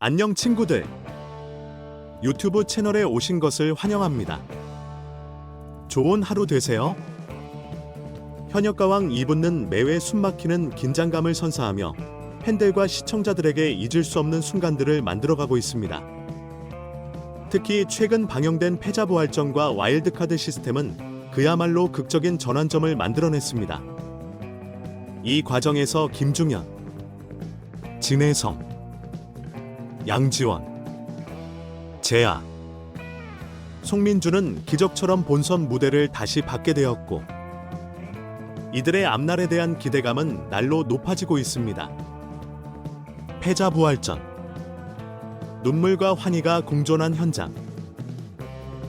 안녕 친구들. 유튜브 채널에 오신 것을 환영합니다. 좋은 하루 되세요. 현역가왕 2부는 매회 숨막히는 긴장감을 선사하며 팬들과 시청자들에게 잊을 수 없는 순간들을 만들어가고 있습니다. 특히 최근 방영된 패자부활전과 와일드카드 시스템은 그야말로 극적인 전환점을 만들어냈습니다. 이 과정에서 김중현, 진혜성, 양지원, 재아, 송민주는 기적처럼 본선 무대를 다시 받게 되었고 이들의 앞날에 대한 기대감은 날로 높아지고 있습니다. 패자부활전, 눈물과 환희가 공존한 현장.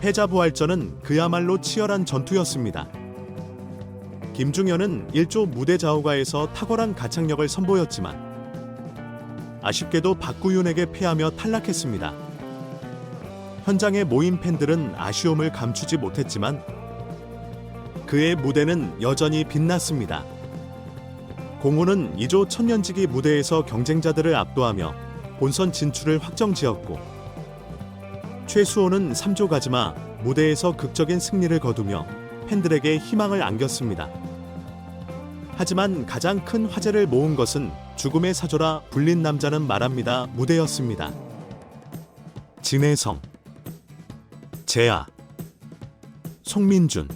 패자부활전은 그야말로 치열한 전투였습니다. 김중현은 1조 무대 좌우가에서 탁월한 가창력을 선보였지만 아쉽게도 박구윤에게 패하며 탈락했습니다. 현장에 모인 팬들은 아쉬움을 감추지 못했지만 그의 무대는 여전히 빛났습니다. 공호는 2조 천년지기 무대에서 경쟁자들을 압도하며 본선 진출을 확정지었고 최수호는 3조 가즈마 무대에서 극적인 승리를 거두며 팬들에게 희망을 안겼습니다. 하지만 가장 큰 화제를 모은 것은 죽음의 사조라 불린 남자는 말합니다 무대였습니다. 진혜성, 재아, 송민준.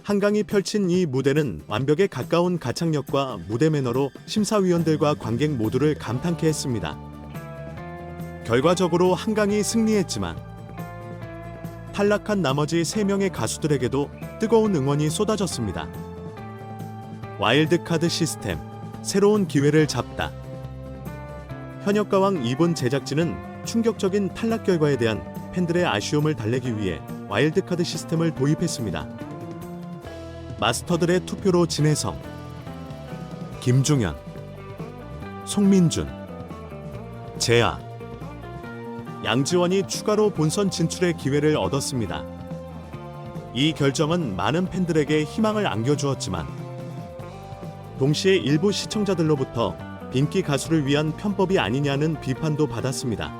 한강이 펼친 이 무대는 완벽에 가까운 가창력과 무대 매너로 심사위원들과 관객 모두를 감탄케 했습니다. 결과적으로 한강이 승리했지만 탈락한 나머지 3명의 가수들에게도 뜨거운 응원이 쏟아졌습니다. 와일드카드 시스템, 새로운 기회를 잡다. 현역가왕 2분 제작진은 충격적인 탈락 결과에 대한 팬들의 아쉬움을 달래기 위해 와일드카드 시스템을 도입했습니다. 마스터들의 투표로 진혜성, 김중현, 송민준, 재아, 양지원이 추가로 본선 진출의 기회를 얻었습니다. 이 결정은 많은 팬들에게 희망을 안겨주었지만 동시에 일부 시청자들로부터 빈기 가수를 위한 편법이 아니냐는 비판도 받았습니다.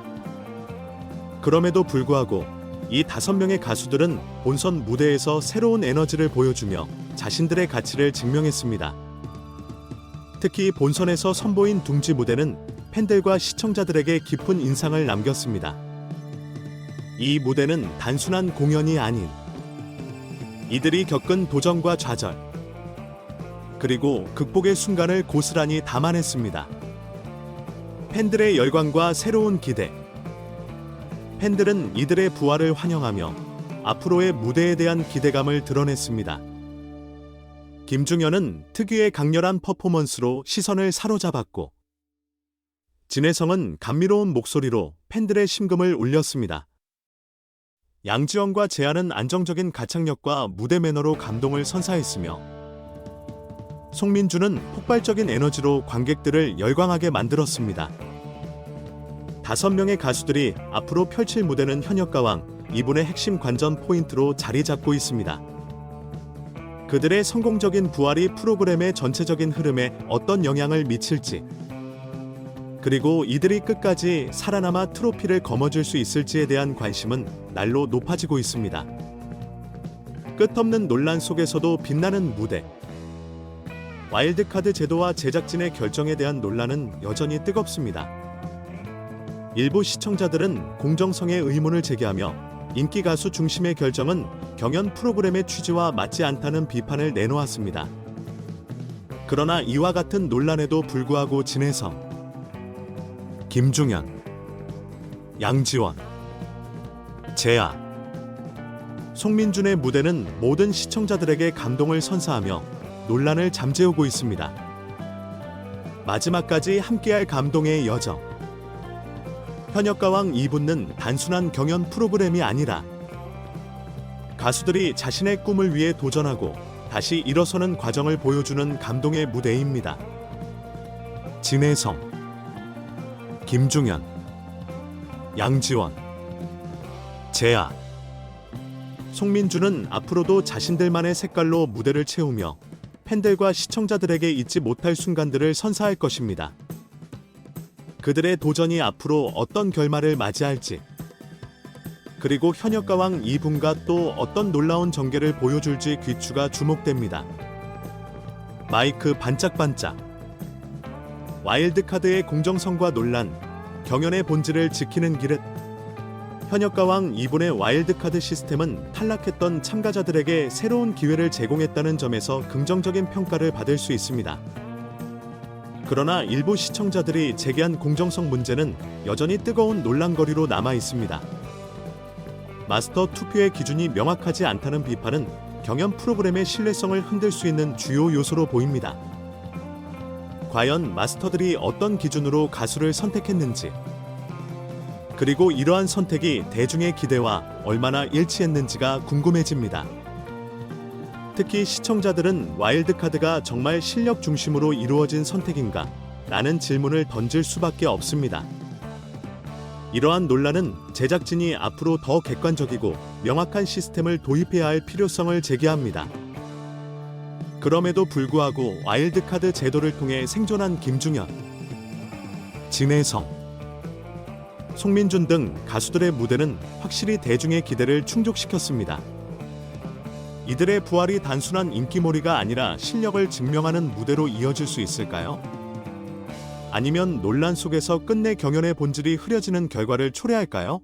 그럼에도 불구하고 이 5명의 가수들은 본선 무대에서 새로운 에너지를 보여주며 자신들의 가치를 증명했습니다. 특히 본선에서 선보인 둥지 무대는 팬들과 시청자들에게 깊은 인상을 남겼습니다. 이 무대는 단순한 공연이 아닌 이들이 겪은 도전과 좌절, 그리고 극복의 순간을 고스란히 담아냈습니다. 팬들의 열광과 새로운 기대. 팬들은 이들의 부활을 환영하며 앞으로의 무대에 대한 기대감을 드러냈습니다. 김중현은 특유의 강렬한 퍼포먼스로 시선을 사로잡았고 진혜성은 감미로운 목소리로 팬들의 심금을 울렸습니다. 양지원과 재아는 안정적인 가창력과 무대 매너로 감동을 선사했으며 송민주는 폭발적인 에너지로 관객들을 열광하게 만들었습니다. 5명의 가수들이 앞으로 펼칠 무대는 현역가왕 2분의 핵심 관전 포인트로 자리 잡고 있습니다. 그들의 성공적인 부활이 프로그램의 전체적인 흐름에 어떤 영향을 미칠지, 그리고 이들이 끝까지 살아남아 트로피를 거머쥘 수 있을지에 대한 관심은 날로 높아지고 있습니다. 끝없는 논란 속에서도 빛나는 무대. 와일드카드 제도와 제작진의 결정에 대한 논란은 여전히 뜨겁습니다. 일부 시청자들은 공정성에 의문을 제기하며 인기 가수 중심의 결정은 경연 프로그램의 취지와 맞지 않다는 비판을 내놓았습니다. 그러나 이와 같은 논란에도 불구하고 진혜성, 김중현, 양지원, 재아, 송민준의 무대는 모든 시청자들에게 감동을 선사하며 논란을 잠재우고 있습니다. 마지막까지 함께할 감동의 여정. 현역가왕 2부는 단순한 경연 프로그램이 아니라 가수들이 자신의 꿈을 위해 도전하고 다시 일어서는 과정을 보여주는 감동의 무대입니다. 진혜성, 김중현, 양지원, 재아, 송민주는 앞으로도 자신들만의 색깔로 무대를 채우며 팬들과 시청자들에게 잊지 못할 순간들을 선사할 것입니다. 그들의 도전이 앞으로 어떤 결말을 맞이할지, 그리고 현역가왕 2분과 또 어떤 놀라운 전개를 보여줄지 귀추가 주목됩니다. 마이크 반짝반짝. 와일드카드의 공정성과 논란, 경연의 본질을 지키는 기릇. 현역가왕 2분의 와일드카드 시스템은 탈락했던 참가자들에게 새로운 기회를 제공했다는 점에서 긍정적인 평가를 받을 수 있습니다. 그러나 일부 시청자들이 제기한 공정성 문제는 여전히 뜨거운 논란거리로 남아 있습니다. 마스터 투표의 기준이 명확하지 않다는 비판은 경연 프로그램의 신뢰성을 흔들 수 있는 주요 요소로 보입니다. 과연 마스터들이 어떤 기준으로 가수를 선택했는지, 그리고 이러한 선택이 대중의 기대와 얼마나 일치했는지가 궁금해집니다. 특히 시청자들은 와일드카드가 정말 실력 중심으로 이루어진 선택인가? 라는 질문을 던질 수밖에 없습니다. 이러한 논란은 제작진이 앞으로 더 객관적이고 명확한 시스템을 도입해야 할 필요성을 제기합니다. 그럼에도 불구하고 와일드카드 제도를 통해 생존한 김중현, 진혜성, 송민준 등 가수들의 무대는 확실히 대중의 기대를 충족시켰습니다. 이들의 부활이 단순한 인기몰이가 아니라 실력을 증명하는 무대로 이어질 수 있을까요? 아니면 논란 속에서 끝내 경연의 본질이 흐려지는 결과를 초래할까요?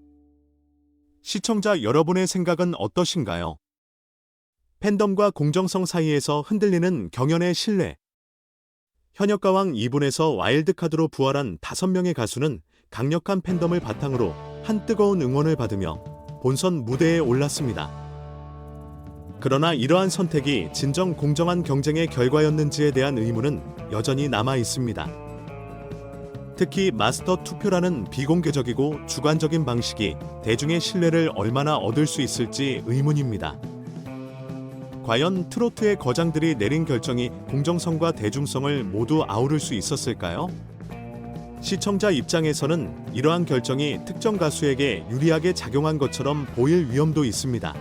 시청자 여러분의 생각은 어떠신가요? 팬덤과 공정성 사이에서 흔들리는 경연의 신뢰. 현역가왕 2분에서 와일드카드로 부활한 5명의 가수는 강력한 팬덤을 바탕으로 한 뜨거운 응원을 받으며 본선 무대에 올랐습니다. 그러나 이러한 선택이 진정 공정한 경쟁의 결과였는지에 대한 의문은 여전히 남아 있습니다. 특히 마스터 투표라는 비공개적이고 주관적인 방식이 대중의 신뢰를 얼마나 얻을 수 있을지 의문입니다. 과연 트로트의 거장들이 내린 결정이 공정성과 대중성을 모두 아우를 수 있었을까요? 시청자 입장에서는 이러한 결정이 특정 가수에게 유리하게 작용한 것처럼 보일 위험도 있습니다.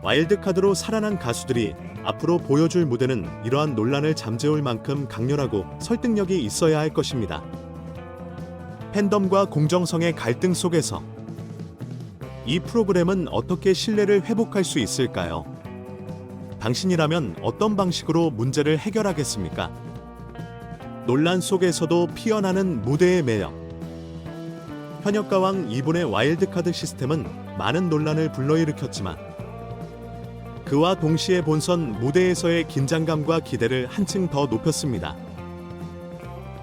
와일드카드로 살아난 가수들이 앞으로 보여줄 무대는 이러한 논란을 잠재울 만큼 강렬하고 설득력이 있어야 할 것입니다. 팬덤과 공정성의 갈등 속에서 이 프로그램은 어떻게 신뢰를 회복할 수 있을까요? 당신이라면 어떤 방식으로 문제를 해결하겠습니까? 논란 속에서도 피어나는 무대의 매력. 현역가왕 2분의 와일드카드 시스템은 많은 논란을 불러일으켰지만 그와 동시에 본선 무대에서의 긴장감과 기대를 한층 더 높였습니다.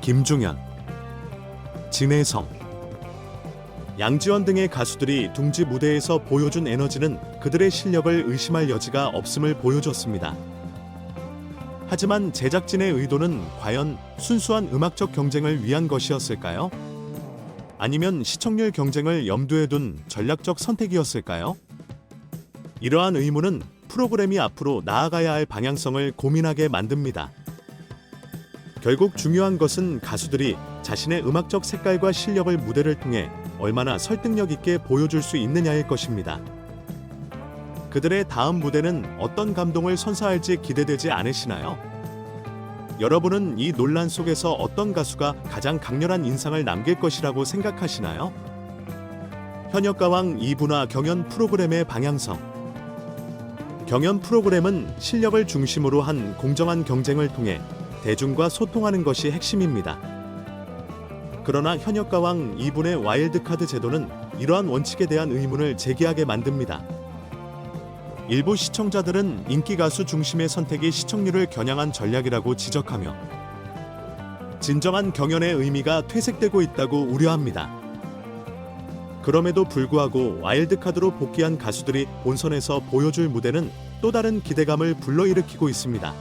김중현, 진혜성, 양지원 등의 가수들이 둥지 무대에서 보여준 에너지는 그들의 실력을 의심할 여지가 없음을 보여줬습니다. 하지만 제작진의 의도는 과연 순수한 음악적 경쟁을 위한 것이었을까요? 아니면 시청률 경쟁을 염두에 둔 전략적 선택이었을까요? 이러한 의문은 프로그램이 앞으로 나아가야 할 방향성을 고민하게 만듭니다. 결국 중요한 것은 가수들이 자신의 음악적 색깔과 실력을 무대를 통해 얼마나 설득력 있게 보여줄 수 있느냐일 것입니다. 그들의 다음 무대는 어떤 감동을 선사할지 기대되지 않으시나요? 여러분은 이 논란 속에서 어떤 가수가 가장 강렬한 인상을 남길 것이라고 생각하시나요? 현역가왕 2분화 경연 프로그램의 방향성. 경연 프로그램은 실력을 중심으로 한 공정한 경쟁을 통해 대중과 소통하는 것이 핵심입니다. 그러나 현역가왕 2분의 와일드카드 제도는 이러한 원칙에 대한 의문을 제기하게 만듭니다. 일부 시청자들은 인기 가수 중심의 선택이 시청률을 겨냥한 전략이라고 지적하며 진정한 경연의 의미가 퇴색되고 있다고 우려합니다. 그럼에도 불구하고 와일드카드로 복귀한 가수들이 본선에서 보여줄 무대는 또 다른 기대감을 불러일으키고 있습니다.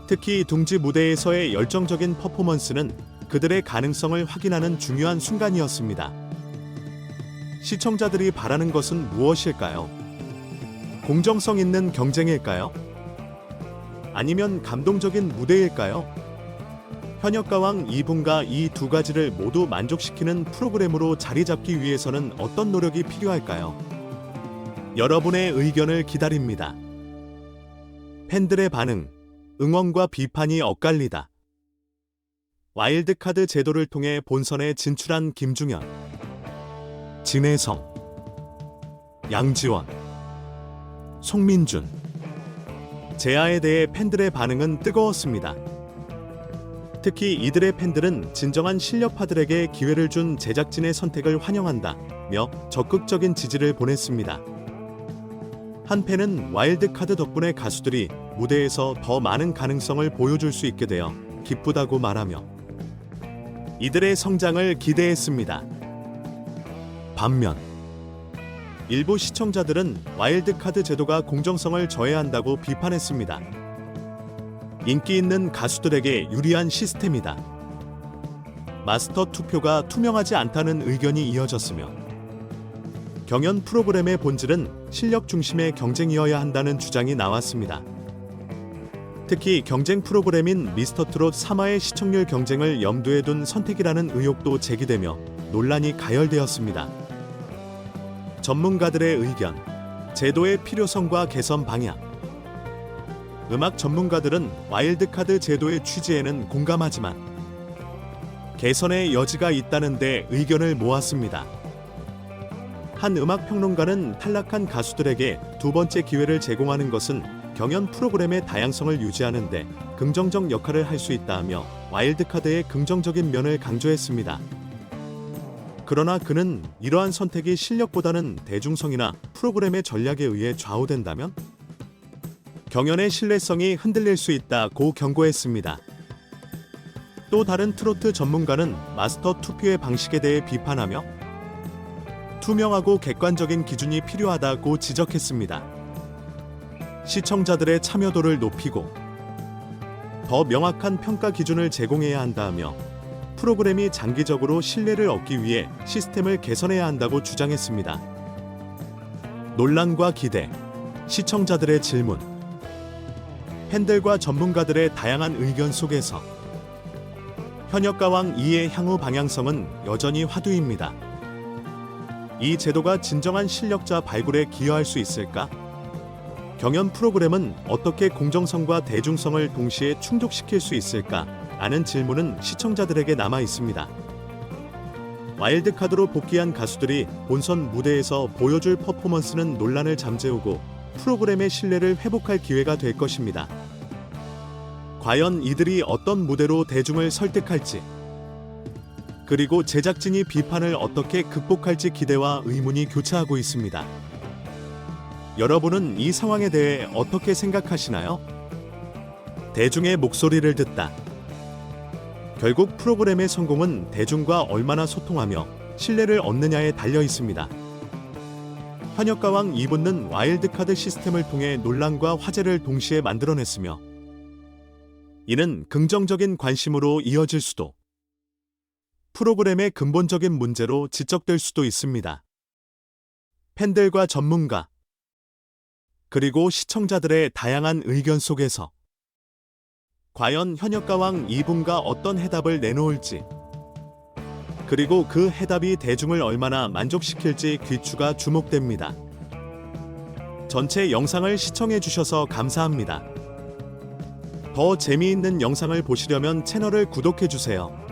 특히 둥지 무대에서의 열정적인 퍼포먼스는 그들의 가능성을 확인하는 중요한 순간이었습니다. 시청자들이 바라는 것은 무엇일까요? 공정성 있는 경쟁일까요? 아니면 감동적인 무대일까요? 현역가왕 2분과 이 두 가지를 모두 만족시키는 프로그램으로 자리 잡기 위해서는 어떤 노력이 필요할까요? 여러분의 의견을 기다립니다. 팬들의 반응, 응원과 비판이 엇갈리다. 와일드카드 제도를 통해 본선에 진출한 김중현, 진혜성, 양지원, 송민준. 제아에 대해 팬들의 반응은 뜨거웠습니다. 특히 이들의 팬들은 진정한 실력파들에게 기회를 준 제작진의 선택을 환영한다며 적극적인 지지를 보냈습니다. 한 팬은 와일드카드 덕분에 가수들이 무대에서 더 많은 가능성을 보여줄 수 있게 되어 기쁘다고 말하며 이들의 성장을 기대했습니다. 반면 일부 시청자들은 와일드카드 제도가 공정성을 저해한다고 비판했습니다. 인기 있는 가수들에게 유리한 시스템이다. 마스터 투표가 투명하지 않다는 의견이 이어졌으며 경연 프로그램의 본질은 실력 중심의 경쟁이어야 한다는 주장이 나왔습니다. 특히 경쟁 프로그램인 미스터트롯 3화의 시청률 경쟁을 염두에 둔 선택이라는 의혹도 제기되며 논란이 가열되었습니다. 전문가들의 의견, 제도의 필요성과 개선 방향. 음악 전문가들은 와일드카드 제도의 취지에는 공감하지만 개선의 여지가 있다는 데 의견을 모았습니다. 한 음악 평론가는 탈락한 가수들에게 두 번째 기회를 제공하는 것은 경연 프로그램의 다양성을 유지하는 데 긍정적 역할을 할 수 있다며 와일드카드의 긍정적인 면을 강조했습니다. 그러나 그는 이러한 선택이 실력보다는 대중성이나 프로그램의 전략에 의해 좌우된다면 경연의 신뢰성이 흔들릴 수 있다고 경고했습니다. 또 다른 트로트 전문가는 마스터 투표의 방식에 대해 비판하며 투명하고 객관적인 기준이 필요하다고 지적했습니다. 시청자들의 참여도를 높이고 더 명확한 평가 기준을 제공해야 한다며 프로그램이 장기적으로 신뢰를 얻기 위해 시스템을 개선해야 한다고 주장했습니다. 논란과 기대, 시청자들의 질문, 팬들과 전문가들의 다양한 의견 속에서 현역가왕 2의 향후 방향성은 여전히 화두입니다. 이 제도가 진정한 실력자 발굴에 기여할 수 있을까? 경연 프로그램은 어떻게 공정성과 대중성을 동시에 충족시킬 수 있을까? 라는 질문은 시청자들에게 남아 있습니다. 와일드카드로 복귀한 가수들이 본선 무대에서 보여줄 퍼포먼스는 논란을 잠재우고 프로그램의 신뢰를 회복할 기회가 될 것입니다. 과연 이들이 어떤 무대로 대중을 설득할지, 그리고 제작진이 비판을 어떻게 극복할지 기대와 의문이 교차하고 있습니다. 여러분은 이 상황에 대해 어떻게 생각하시나요? 대중의 목소리를 듣다. 결국 프로그램의 성공은 대중과 얼마나 소통하며 신뢰를 얻느냐에 달려 있습니다. 현역가왕 2부는 와일드카드 시스템을 통해 논란과 화제를 동시에 만들어냈으며 이는 긍정적인 관심으로 이어질 수도, 프로그램의 근본적인 문제로 지적될 수도 있습니다. 팬들과 전문가, 그리고 시청자들의 다양한 의견 속에서 과연 현역가왕 2부가 어떤 해답을 내놓을지, 그리고 그 해답이 대중을 얼마나 만족시킬지 귀추가 주목됩니다. 전체 영상을 시청해 주셔서 감사합니다. 더 재미있는 영상을 보시려면 채널을 구독해 주세요.